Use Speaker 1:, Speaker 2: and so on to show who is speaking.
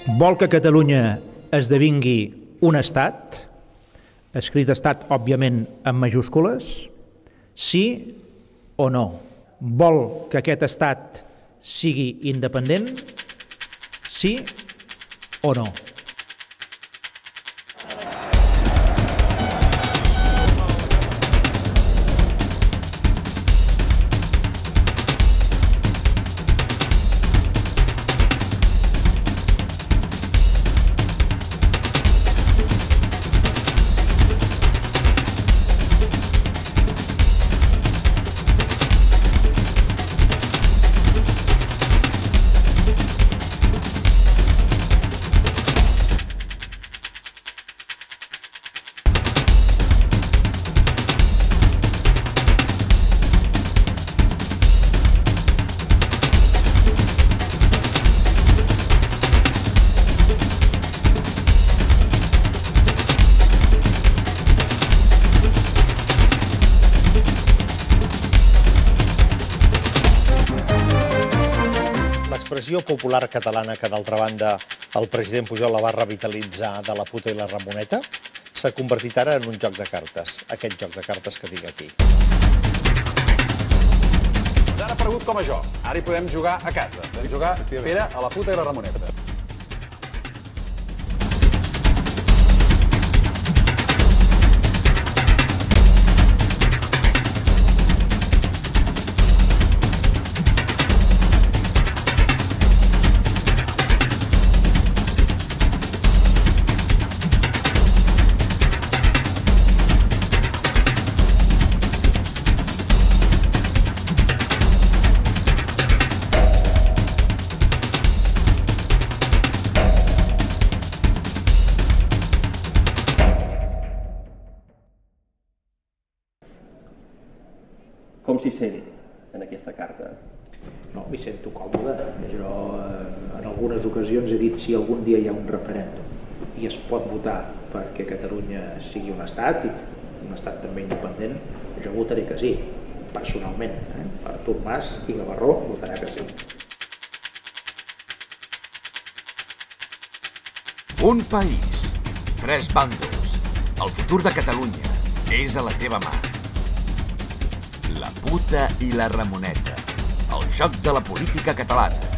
Speaker 1: Vol que Catalunya esdevingui un estat, escrit estat, òbviament, en majúscules, sí o no? Vol que aquest estat sigui independent, sí o no?
Speaker 2: L'expressió popular catalana que, d'altra banda, el president Pujol la va revitalitzar de la puta i la Ramoneta, s'ha convertit ara en un joc de cartes, aquest joc de cartes que dic aquí.
Speaker 3: Ara ha aparegut com a joc. Ara hi podem jugar a casa. Podem jugar, Pere, a la puta i la Ramoneta.
Speaker 4: Com s'hi sent en aquesta carta?
Speaker 5: No, m'hi sento còmode. Jo en algunes ocasions he dit si algun dia hi ha un referèndum i es pot votar perquè Catalunya sigui un estat, i un estat també independent, jo votaré que sí, personalment. Artur Mas i Gavarró votarà que sí.
Speaker 6: Un país, tres bàndols. El futur de Catalunya és a la teva mà. La puta i la Ramoneta, el joc de la política catalana.